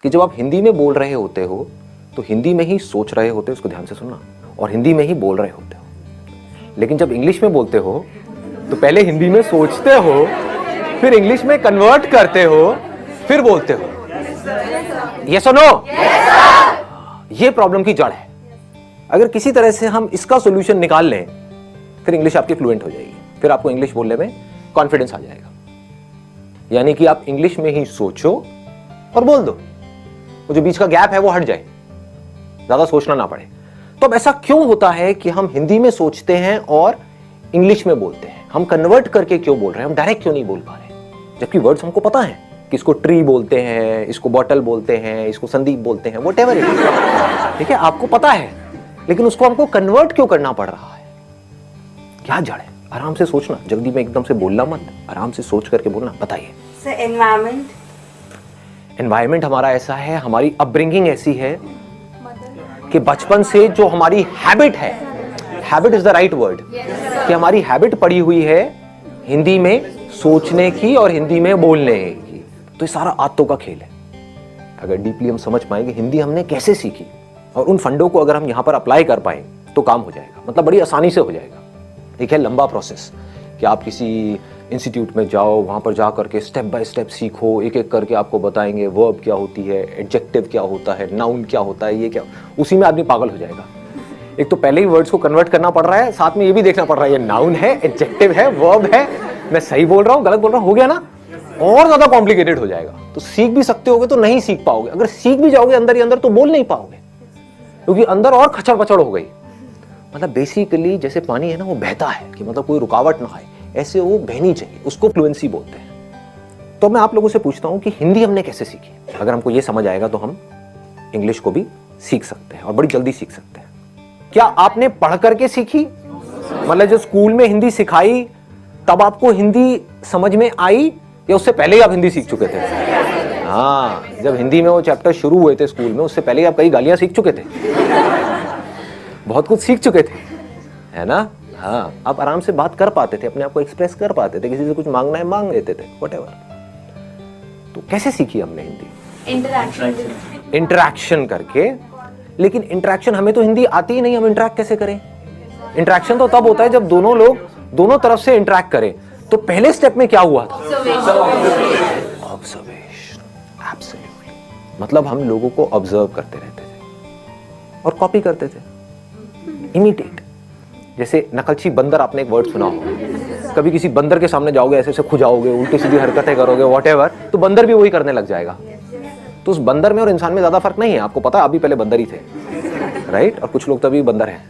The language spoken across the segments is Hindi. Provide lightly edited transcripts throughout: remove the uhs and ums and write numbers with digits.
कि जब आप हिंदी में बोल रहे होते हो तो हिंदी में ही सोच रहे होते हो, उसको ध्यान से सुनना, और हिंदी में ही बोल रहे होते हो। लेकिन जब इंग्लिश में बोलते हो तो पहले हिंदी में सोचते हो, फिर इंग्लिश में कन्वर्ट करते हो, फिर बोलते हो। यस और नो? ये प्रॉब्लम की जड़ है। अगर किसी तरह से हम इसका सॉल्यूशन निकाल लें, फिर इंग्लिश आपकी फ्लुएंट हो जाएगी, फिर आपको इंग्लिश बोलने में कॉन्फिडेंस आ जाएगा। यानी कि आप इंग्लिश में ही सोचो और बोल दो, वो जो बीच का गैप है वो हट जाए, ज्यादा सोचना ना पड़े। तो अब ऐसा क्यों होता है कि हम हिंदी में सोचते हैं और इंग्लिश में बोलते हैं? हम कन्वर्ट करके क्यों बोल रहे हैं? हम डायरेक्ट क्यों नहीं बोल पा रहे? जबकि वर्ड्स हमको पता है कि इसको ट्री बोलते हैं, इसको बॉटल बोलते हैं, इसको संदीप बोलते हैं, व्हाटएवर इट इज। ठीक है, आपको पता है, लेकिन उसको हमको कन्वर्ट क्यों करना पड़ रहा है? क्या जड़ है? आराम से सोचना, जल्दी में एकदम से बोलना मत, आराम से सोच करके बोलना। बताइए सर। एनवायरमेंट। एनवायरमेंट हमारा ऐसा है, हमारी अपब्रिंगिंग ऐसी है कि बचपन से जो हमारी हैबिट है, habit is the right word, कि हमारी हैबिट पड़ी हुई है हिंदी में सोचने की और हिंदी में बोलने की। तो ये सारा आदतों का खेल है। अगर डीपली हम समझ पाएंगे हिंदी हमने कैसे सीखी और उन फंडों को अगर हम यहां पर अप्लाई कर पाए तो काम हो जाएगा, मतलब बड़ी आसानी से हो जाएगा। एक है लंबा प्रोसेस कि आप किसी इंस्टीट्यूट में जाओ, वहां पर जा करके स्टेप बाय स्टेप सीखो, एक एक करके आपको बताएंगे वर्ब क्या होती है, एडजेक्टिव क्या होता है, नाउन क्या होता है, ये क्या, उसी में आदमी पागल हो जाएगा। एक तो पहले ही वर्ड्स को कन्वर्ट करना पड़ रहा है, साथ में ये भी देखना पड़ रहा है ये नाउन है, एडजेक्टिव है, वर्ब है, मैं सही बोल रहा हूँ गलत बोल रहा हूँ, हो गया ना, और ज्यादा कॉम्प्लिकेटेड हो जाएगा। तो सीख भी सकते होगे तो नहीं सीख पाओगे, अगर सीख भी जाओगे अंदर ही अंदर तो बोल नहीं पाओगे, क्योंकि अंदर और खचड़ पचड़ हो गई। मतलब बेसिकली जैसे पानी है ना, वो बहता है कि मतलब कोई रुकावट ना आए, ऐसे वो बहनी चाहिए, उसको फ्लुएंसी बोलते हैं। तो मैं आप लोगों से पूछता हूं कि हिंदी हमने कैसे सीखी? अगर हमको ये समझ आएगा तो हम इंग्लिश को भी सीख सकते हैं और बड़ी जल्दी सीख सकते हैं। क्या आपने पढ़ करके सीखी? मतलब जो स्कूल में हिंदी सिखाई तब आपको हिंदी समझ में आई, या उससे पहले ही आप हिंदी सीख चुके थे? हाँ, जब हिंदी में वो चैप्टर शुरू हुए थे स्कूल में, उससे पहले ही आप कई गालियां सीख चुके थे, बहुत कुछ सीख चुके थे, है ना? हाँ, आप आराम से बात कर पाते थे, अपने आप को एक्सप्रेस कर पाते थे, किसी से कुछ मांगना है मांग लेते थे, व्हाटएवर। तो कैसे सीखी हमने हिंदी? इंटरैक्शन करके। लेकिन इंटरैक्शन, हमें तो हिंदी आती ही नहीं, हम इंटरैक्ट कैसे करें? इंटरैक्शन तो तब होता है जब दोनों लोग दोनों तरफ से इंटरैक्ट करें। तो पहले स्टेप में क्या हुआ था? ऑब्जर्वेशन। एब्सोल्युटली। मतलब हम लोगों को ऑब्जर्व करते रहते थे और कॉपी करते थे, इमिटेट। जैसे नकलची बंदर, आपने एक वर्ड सुना होगा, कभी किसी बंदर के सामने जाओगे, ऐसे ऐसे खुजाओगे, उल्टी सीधी हरकतें करोगे, व्हाटएवर, तो बंदर भी वही करने लग जाएगा। तो उस बंदर में और इंसान में ज्यादा फर्क नहीं है, आपको पता है, आप भी पहले बंदर ही थे, राइट? और कुछ लोग तभी बंदर हैं।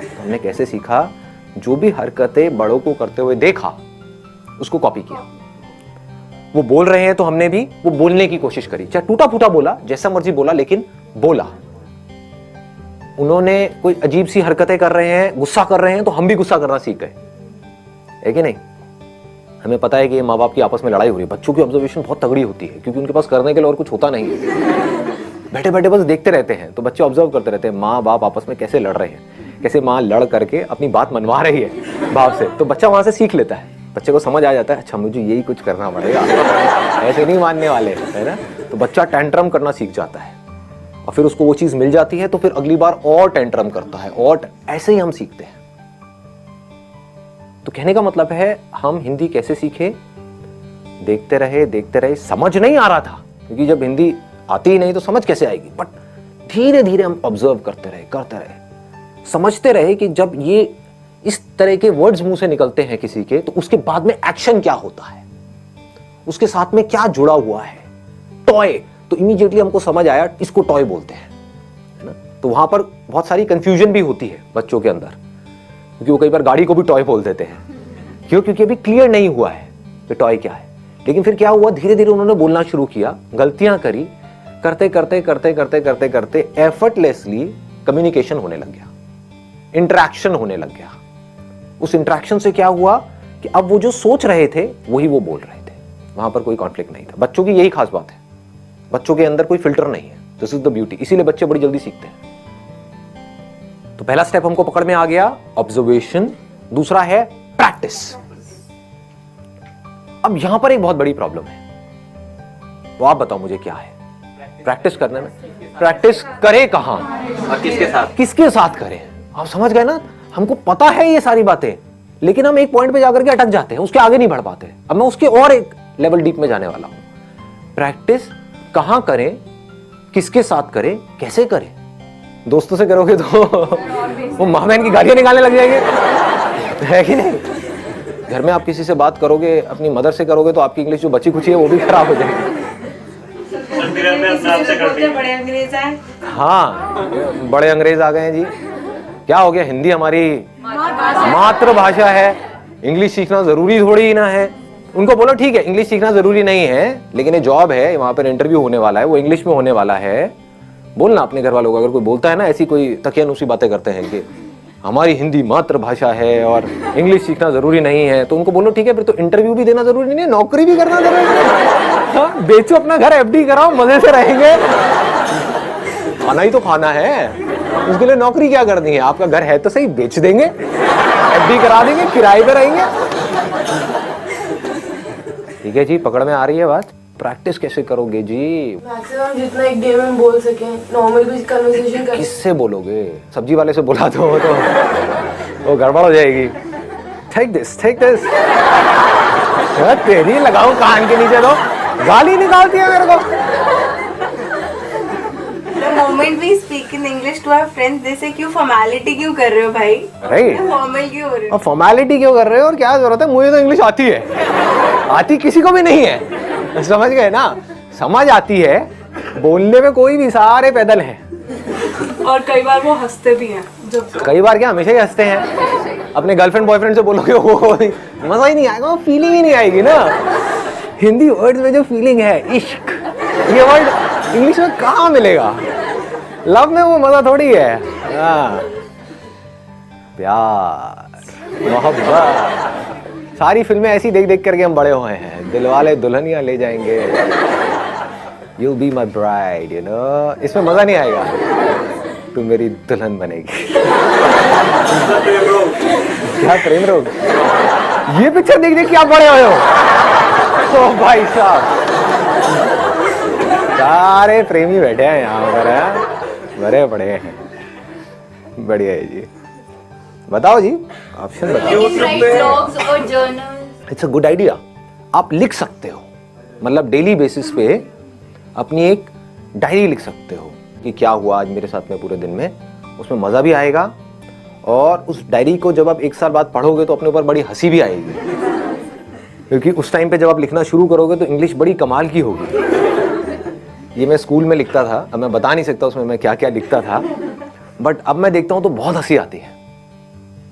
तो हमने कैसे सीखा? जो भी हरकतें बड़ों को करते हुए देखा, उसको कॉपी किया। वो बोल रहे हैं तो हमने भी वो बोलने की कोशिश करी, चाहे टूटा फूटा बोला, जैसा मर्जी बोला, लेकिन बोला। उन्होंने कोई अजीब सी हरकतें कर रहे हैं, गुस्सा कर रहे हैं, तो हम भी गुस्सा करना सीख गए, है कि नहीं? हमें पता है कि माँ बाप की आपस में लड़ाई हो रही है, बच्चों की ऑब्जर्वेशन बहुत तगड़ी होती है, क्योंकि उनके पास करने के लिए और कुछ होता नहीं है, बैठे बैठे बस देखते रहते हैं। तो बच्चे ऑब्जर्व करते रहते हैं माँ बाप आपस में कैसे लड़ रहे हैं, कैसे माँ लड़ करके अपनी बात मनवा रही है बाप से। तो बच्चा वहां से सीख लेता है, बच्चे को समझ आ जाता है, अच्छा मुझे यही कुछ करना पड़ेगा, ऐसे नहीं मानने वाले, है ना? तो बच्चा टेंट्रम करना सीख जाता है, और फिर उसको वो चीज मिल जाती है, तो फिर अगली बार और टेंट्रम करता है, और ऐसे ही हम सीखते हैं। तो कहने का मतलब है, हम हिंदी कैसे सीखे? देखते रहे, समझ नहीं आ रहा था, क्योंकि जब हिंदी आती ही नहीं तो समझ कैसे आएगी? बट धीरे धीरे हम ऑब्जर्व करते रहे, समझते रहे कि जब ये इस तरह के वर्ड्स मुंह से निकलते हैं किसी के, तो उसके बाद में एक्शन क्या होता है, उसके साथ में क्या जुड़ा हुआ है। टॉय, तो इमीडिएटली हमको समझ आया इसको टॉय बोलते हैं, है ना? तो वहां पर बहुत सारी कंफ्यूजन भी होती है बच्चों के अंदर, क्योंकि वो कई बार गाड़ी को भी टॉय बोल देते हैं। क्यों? क्योंकि अभी क्लियर नहीं हुआ है कि टॉय क्या है। लेकिन फिर क्या हुआ, धीरे धीरे उन्होंने बोलना शुरू किया, गलतियां करी, करते एफर्टलेसली कम्युनिकेशन होने लग गया, इंटरैक्शन होने लग गया। उस इंटरैक्शन से क्या हुआ कि अब वो जो सोच रहे थे वही वो बोल रहे थे, वहां पर कोई कॉन्फ्लिक्ट नहीं था। बच्चों की यही खास बात है, बच्चों के अंदर कोई फिल्टर नहीं है। दिस इज द ब्यूटी, इसीलिए बच्चे बड़ी जल्दी सीखते हैं। तो पहला स्टेप हमको पकड़ में आ गया, ऑब्जर्वेशन। दूसरा है प्रैक्टिस। अब यहां पर एक बहुत बड़ी प्रॉब्लम है, वो आप बताओ मुझे क्या है। प्रैक्टिस करने में, प्रैक्टिस करे कहाँ और किसके साथ? किसके साथ करें? आप समझ गए ना, हमको पता है ये सारी बातें, लेकिन हम एक पॉइंट पे जाकर के अटक जाते हैं, उसके आगे नहीं बढ़ पाते। अब मैं उसके और एक लेवल डीप में जाने वाला हूं। प्रैक्टिस कहां करें, किसके साथ करें, कैसे करें? दोस्तों से करोगे तो वो माँ बहन की गालियां निकालने लग जाएंगे, है कि नहीं? घर में आप किसी से बात करोगे, अपनी मदर से करोगे, तो आपकी इंग्लिश जो बची खुची है वो भी खराब हो जाएगी। बड़े अंग्रेज हैं। हाँ, बड़े अंग्रेज आ गए हैं जी। क्या हो गया, हिंदी हमारी मातृभाषा है, इंग्लिश सीखना जरूरी थोड़ी ना है। उनको बोलो ठीक है, इंग्लिश सीखना जरूरी नहीं है, लेकिन ये जॉब है, वहां पर इंटरव्यू होने वाला है, वो इंग्लिश में होने वाला है। बोलना अपने घर वालों को, अगर कोई बोलता है ना ऐसी कोई तकियानुसी बातें करते हैं कि हमारी हिंदी मातृभाषा है और इंग्लिश सीखना जरूरी नहीं है, तो उनको बोलो ठीक है, फिर तो इंटरव्यू भी देना जरूरी नहीं है, नौकरी भी करना जरूरी नहीं है। हाँ, बेचो अपना घर, एफडी कराओ, मजे से रहेंगे। खाना ही तो खाना है, उसके लिए नौकरी क्या करनी है? आपका घर है तो सही, बेच देंगे, एफडी करा देंगे, किराए पे रहेंगे। ठीक है जी, पकड़ में आ रही है बात। प्रैक्टिस कैसे करोगे जी? मैक्सिमम जितना एक डे में बोल सके, नॉर्मल भी कन्वर्सेशन कर। किससे बोलोगे? सब्जी वाले से बुला दो तो वो गड़बड़ हो जाएगी। Take this, take this. तेरी लगाओ कान के नीचे, तो गाली निकालती है मेरे को। The moment we speak in English to our friends, they say क्यों फॉर्मेलिटी क्यों कर रहे हो भाई? राइट, फॉर्मल क्यों हो रहे हो? और फॉर्मेलिटी क्यों कर रहे हो और क्या जरूरत है? मुझे तो इंग्लिश आती है, आती किसी को भी नहीं है, समझ गए ना? समझ आती है, बोलने में कोई भी, सारे पैदल हैं। और कई बार वो हंसते भी हैं जब कई बार क्या, हमेशा ही हंसते हैं। अपने गर्लफ्रेंड बॉयफ्रेंड से बोलोगे वो मजा ही नहीं आएगा, वो फीलिंग ही नहीं आएगी ना। हिंदी वर्ड्स में जो फीलिंग है, इश्क, ये वर्ड इंग्लिश में कहाँ मिलेगा? लव में वो मजा थोड़ी है। हाँ, प्यार, मोहब्बत, सारी फिल्में ऐसी देख देख करके हम बड़े हुए हैं। दिलवाले दुल्हनिया ले जाएंगे, You'll be my bride, you know? इसमें मजा नहीं आएगा, तू मेरी दुल्हन बनेगी। क्या प्रेम रोग? ये पिक्चर देख देख के आप बड़े हुए हो। तो भाई साहब, सारे प्रेमी बैठे हैं यहाँ पर, बड़े बड़े हैं। बढ़िया है जी, बताओ जी, ऑप्शन बताओ। It's a good idea. आप लिख सकते हो, मतलब डेली बेसिस पे अपनी एक डायरी लिख सकते हो कि क्या हुआ आज मेरे साथ में पूरे दिन में। उसमें मजा भी आएगा, और उस डायरी को जब आप एक साल बाद पढ़ोगे तो अपने ऊपर बड़ी हंसी भी आएगी, क्योंकि उस टाइम पे जब आप लिखना शुरू करोगे तो इंग्लिश बड़ी कमाल की होगी। ये मैं स्कूल में लिखता था, अब मैं बता नहीं सकता उसमें मैं क्या क्या लिखता था, बट अब मैं देखता हूँ तो बहुत हंसी आती है।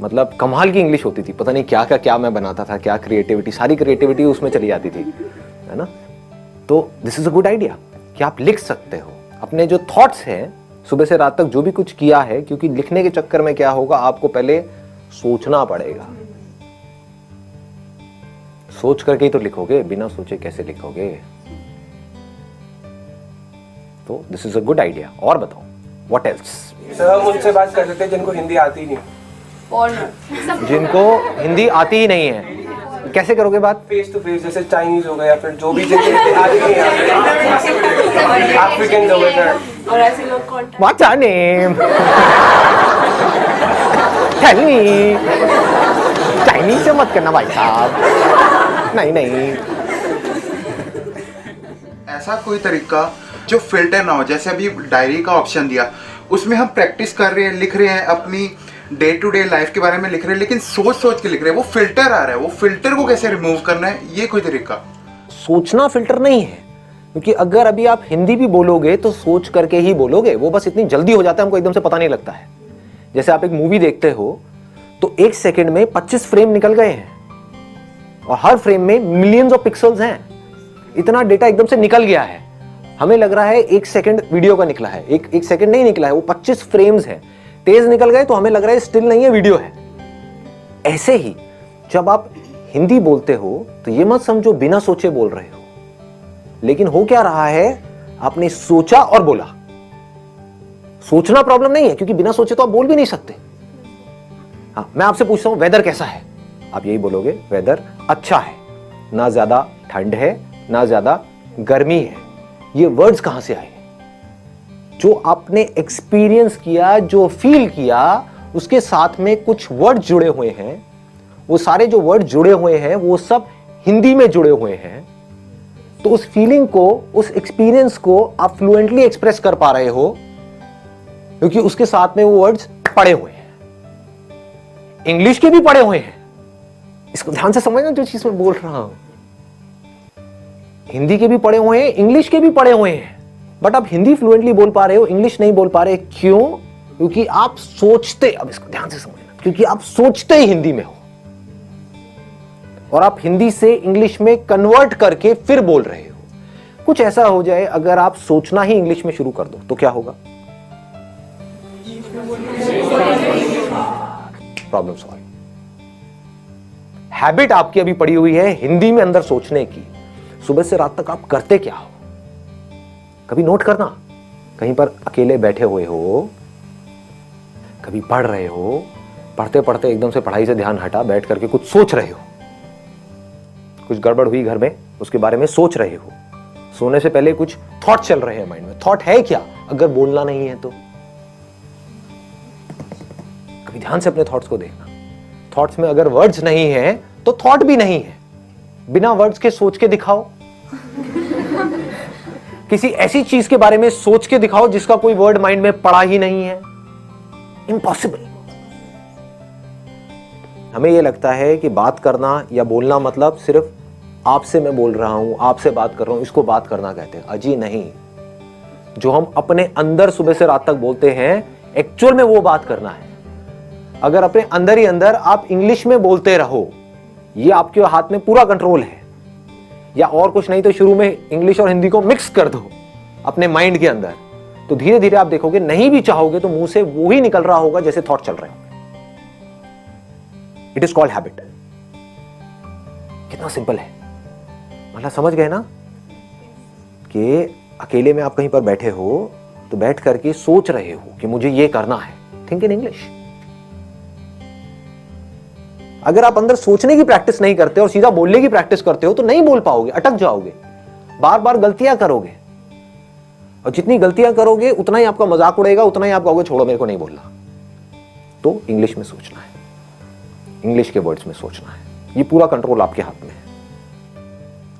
मतलब कमाल की इंग्लिश होती थी, पता नहीं क्या क्या मैं बनाता था, क्या क्रिएटिविटी, सारी क्रिएटिविटी उसमें चली जाती थी, है ना? तो this is a good idea कि आप लिख सकते हो अपने जो थॉट्स हैं, सुबह से रात तक जो भी कुछ किया है, क्योंकि लिखने के चक्कर में क्या होगा, आपको पहले सोचना पड़ेगा। सोच करके ही तो लिखोगे, बिना सोचे कैसे लिखोगे? तो this is a good idea. और बताओ, व्हाट एल्स? सर, हम उनसे बात कर सकते हैं जिनको हिंदी आती नहीं। जिनको हिंदी आती ही नहीं है, कैसे करोगे बात? फेस टू फेस, जैसे चाइनीज हो गए या फिर जो भी जिनको हिंदी आती नहीं है, अफ्रीकन हो गए सर। और ऐसे लोग contact. What's your name? Tell me. Chinese से मत करना भाई साहब, नहीं नहीं। ऐसा कोई तरीका जो फिल्टर ना हो, जैसे अभी डायरी का ऑप्शन दिया, उसमें हम प्रैक्टिस कर रहे हैं, लिख रहे हैं, अपनी डे टू डे लाइफ के बारे में लिख रहे हैं, लेकिन सोच सोच के लिख रहे हैं, वो फिल्टर आ रहा है, वो फिल्टर को कैसे रिमूव करना है, ये कोई तरीका? सोचना फिल्टर नहीं है, क्योंकि अगर अभी आप हिंदी भी बोलोगे तो सोच करके ही बोलोगे, वो बस इतनी जल्दी हो जाता है, हमको एकदम से पता नहीं लगता है। जैसे आप एक मूवी देखते हो तो एक सेकंड में 25 फ्रेम निकल गए हैं, और हर फ्रेम में मिलियंस ऑफ पिक्सल्स हैं, इतना डेटा एकदम से निकल गया है। हमें लग रहा है एक सेकंड वीडियो का निकला है, एक सेकंड नहीं निकला है, वो 25 फ्रेम्स है, तेज निकल गए तो हमें लग रहा है स्टिल नहीं है, वीडियो है। ऐसे ही जब आप हिंदी बोलते हो तो ये मत समझो बिना सोचे बोल रहे हो, लेकिन हो क्या रहा है, आपने सोचा और बोला। सोचना प्रॉब्लम नहीं है, क्योंकि बिना सोचे तो आप बोल भी नहीं सकते। हाँ, मैं आपसे पूछता हूं वेदर कैसा है, आप यही बोलोगे वेदर अच्छा है, ना ज्यादा ठंड है ना ज्यादा गर्मी है, ये वर्ड्स कहां से आए? जो आपने एक्सपीरियंस किया, जो फील किया, उसके साथ में कुछ वर्ड जुड़े हुए हैं। वो सारे जो वर्ड जुड़े हुए हैं वो सब हिंदी में जुड़े हुए हैं। तो उस फीलिंग को, उस एक्सपीरियंस को आप फ्लुएंटली एक्सप्रेस कर पा रहे हो क्योंकि उसके साथ में वो वर्ड्स पड़े हुए हैं। इंग्लिश के भी पड़े हुए हैं। इसको ध्यान से समझना जो चीज मैं बोल रहा हूं। हिंदी के भी पड़े हुए हैं, इंग्लिश के भी पड़े हुए हैं। बट आप हिंदी फ्लुएंटली बोल पा रहे हो, इंग्लिश नहीं बोल पा रहे। क्यों? क्योंकि आप सोचते, अब इसको ध्यान से समझना, क्योंकि आप सोचते ही हिंदी में हो और आप हिंदी से इंग्लिश में कन्वर्ट करके फिर बोल रहे हो। कुछ ऐसा हो जाए अगर आप सोचना ही इंग्लिश में शुरू कर दो तो क्या होगा? Problem solve. हैबिट आपकी अभी पड़ी हुई है हिंदी में अंदर सोचने की। सुबह से रात तक आप करते क्या हो? कभी नोट करना। कहीं पर अकेले बैठे हुए हो, कभी पढ़ रहे हो, पढ़ते पढ़ते एकदम से पढ़ाई से ध्यान हटा, बैठ करके कुछ सोच रहे हो, कुछ गड़बड़ हुई घर में, उसके बारे में सोच रहे हो। सोने से पहले कुछ थॉट चल रहे हैं माइंड में। थॉट है क्या अगर बोलना नहीं है तो? कभी ध्यान से अपने थॉट्स को देखना। थॉट्स में अगर वर्ड्स नहीं है तो थॉट भी नहीं है। बिना वर्ड्स के सोच के दिखाओ। किसी ऐसी चीज के बारे में सोच के दिखाओ जिसका कोई वर्ड माइंड में पड़ा ही नहीं है। इम्पॉसिबल। हमें यह लगता है कि बात करना या बोलना मतलब सिर्फ आपसे मैं बोल रहा हूं, आपसे बात कर रहा हूं, इसको बात करना कहते हैं। अजी नहीं। जो हम अपने अंदर सुबह से रात तक बोलते हैं, एक्चुअल में वो बात करना है। अगर अपने अंदर ही अंदर आप इंग्लिश में बोलते रहो, ये आपके हाथ में पूरा कंट्रोल है। या और कुछ नहीं तो शुरू में इंग्लिश और हिंदी को मिक्स कर दो अपने माइंड के अंदर, तो धीरे धीरे आप देखोगे, नहीं भी चाहोगे तो मुंह से वो ही निकल रहा होगा जैसे थॉट चल रहे होंगे। It is called habit. कितना सिंपल है, मतलब समझ गए ना कि अकेले में आप कहीं पर बैठे हो तो बैठ करके सोच रहे हो कि मुझे ये करना है। Think in English. अगर आप अंदर सोचने की प्रैक्टिस नहीं करते और सीधा बोलने की प्रैक्टिस करते हो तो नहीं बोल पाओगे, अटक जाओगे, बार बार गलतियां करोगे। और जितनी गलतियां करोगे उतना ही आपका मजाक उड़ेगा, उतना ही आप कहोगे छोड़ो मेरे को नहीं बोलना। तो इंग्लिश में सोचना है, इंग्लिश के वर्ड्स में सोचना है। ये पूरा कंट्रोल आपके हाथ में है।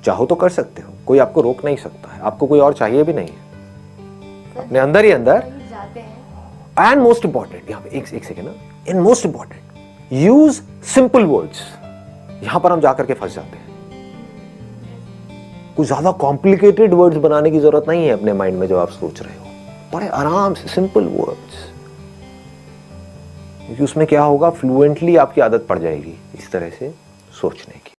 चाहो तो कर सकते हो, कोई आपको रोक नहीं सकता है। आपको कोई और चाहिए भी नहीं है। अपने अंदर ही अंदर। एंड मोस्ट इंपॉर्टेंट, यहां पे एक सेकेंड ना, and most important, use simple words. यहां पर हम जाकर के फंस जाते हैं। कुछ ज्यादा कॉम्प्लिकेटेड वर्ड्स बनाने की जरूरत नहीं है अपने माइंड में जब आप सोच रहे हो। बड़े आराम से सिंपल वर्ड्स, क्योंकि उसमें क्या होगा, फ्लुएंटली आपकी आदत पड़ जाएगी इस तरह से सोचने की।